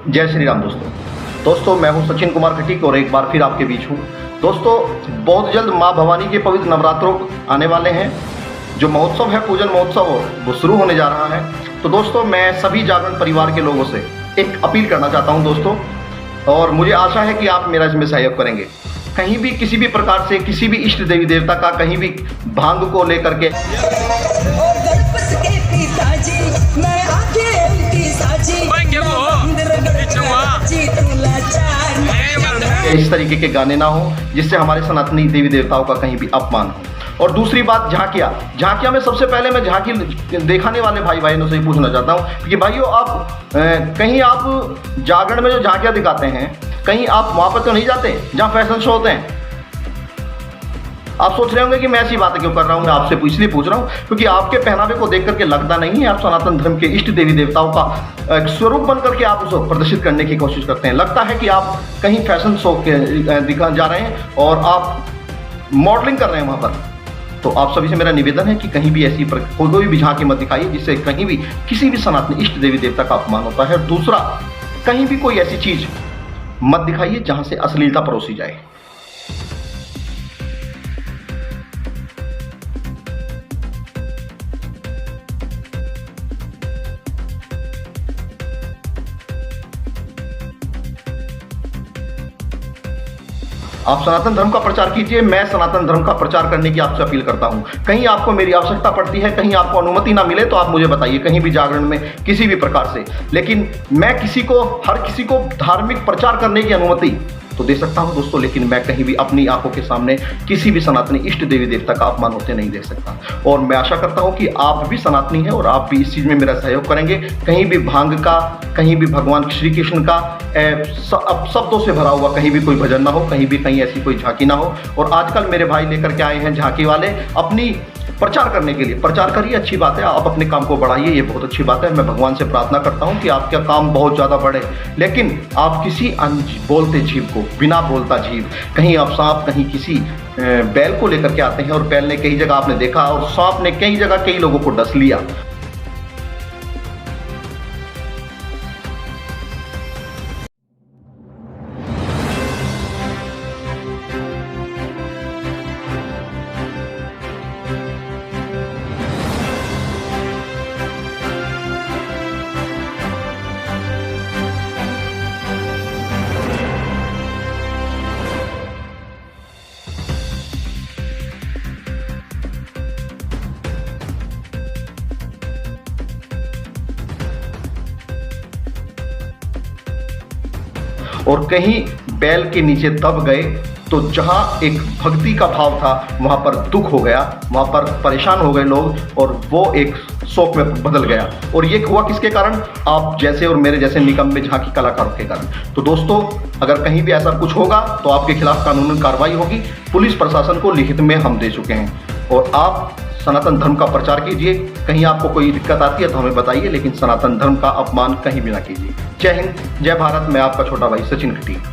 जय श्री राम दोस्तों मैं हूं सचिन कुमार खटीक और एक बार फिर आपके बीच हूं। दोस्तों बहुत जल्द मां भवानी के पवित्र नवरात्रों आने वाले हैं। जो महोत्सव है, पूजन महोत्सव, वो शुरू होने जा रहा है। तो दोस्तों मैं सभी जागरण परिवार के लोगों से एक अपील करना चाहता हूं दोस्तों, और मुझे आशा है कि आप मेरा इसमें सहयोग करेंगे। कहीं भी किसी भी प्रकार से किसी भी इष्ट देवी देवता का कहीं भी भांग को लेकर के इस तरीके के गाने ना हो जिससे हमारे सनातनी देवी देवताओं का कहीं भी अपमान हो। और दूसरी बात, झांकियाँ में सबसे पहले मैं झांकी दिखाने वाले भाई बहनों से ही पूछना चाहता हूँ कि भाइयों आप कहीं आप जागरण में जो झांकियाँ दिखाते हैं, कहीं आप वहाँ पर तो नहीं जाते जहाँ फैशन शो होते हैं? आप सोच रहे होंगे कि मैं ऐसी बातें क्यों कर रहा हूँ। मैं आपसे इसलिए पूछ रहा हूँ क्योंकि आपके पहनावे को देख करके लगता नहीं है आप सनातन धर्म के इष्ट देवी देवताओं का स्वरूप बन करके आप उसको प्रदर्शित करने की कोशिश करते हैं। लगता है कि आप कहीं फैशन शो के दिखा जा रहे हैं और आप मॉडलिंग कर रहे हैं वहाँ पर। तो आप सभी से मेरा निवेदन है कि कहीं भी ऐसी कोई भी झांकी मत दिखाइए जिससे कहीं भी किसी भी सनातनी इष्ट देवी देवता का अपमान होता है। दूसरा, कहीं भी कोई ऐसी चीज मत दिखाइए जहां से अश्लीलता परोसी जाए। आप सनातन धर्म का प्रचार कीजिए, मैं सनातन धर्म का प्रचार करने की आपसे अपील करता हूं। कहीं आपको मेरी आवश्यकता पड़ती है, कहीं आपको अनुमति ना मिले तो आप मुझे बताइए, कहीं भी जागरण में किसी भी प्रकार से। लेकिन मैं हर किसी को धार्मिक प्रचार करने की अनुमति तो दे सकता हूं दोस्तों, लेकिन मैं कहीं भी अपनी आंखों के सामने किसी भी सनातनी इष्ट देवी देवता का अपमान होते नहीं देख सकता। और मैं आशा करता हूं कि आप भी सनातनी हैं और आप भी इस चीज़ में मेरा सहयोग करेंगे। कहीं भी भांग का, कहीं भी भगवान श्री कृष्ण का शब्दों से भरा हुआ कहीं भी कोई भजन ना हो, कहीं ऐसी कोई झांकी ना हो। और आजकल मेरे भाई लेकर के आए हैं झांकी वाले अपनी प्रचार करने के लिए। प्रचार करिए, अच्छी बात है, आप अपने काम को बढ़ाइए, ये बहुत अच्छी बात है। मैं भगवान से प्रार्थना करता हूँ कि आपका काम बहुत ज़्यादा बढ़े। लेकिन आप किसी बोलते जीव को, बिना बोलता जीव, कहीं आप सांप, कहीं किसी बैल को लेकर के आते हैं और बैल ने कई जगह आपने देखा और सांप ने कई जगह कई लोगों को डस लिया। और कहीं बैल के नीचे दब गए तो जहां एक भक्ति का भाव था वहां पर दुख हो गया, वहां पर परेशान हो गए लोग और वो एक शोक में बदल गया। और ये हुआ किसके कारण? आप जैसे और मेरे जैसे निकम्मे झांकी कलाकारों के कारण। तो दोस्तों अगर कहीं भी ऐसा कुछ होगा तो आपके खिलाफ कानूनी कार्रवाई होगी। पुलिस प्रशासन को लिखित में हम दे चुके हैं। और आप सनातन धर्म का प्रचार कीजिए। कहीं आपको कोई दिक्कत आती है तो हमें बताइए, लेकिन सनातन धर्म का अपमान कहीं भी ना कीजिए। जय हिंद, जय भारत। मैं आपका छोटा भाई सचिन खटीक।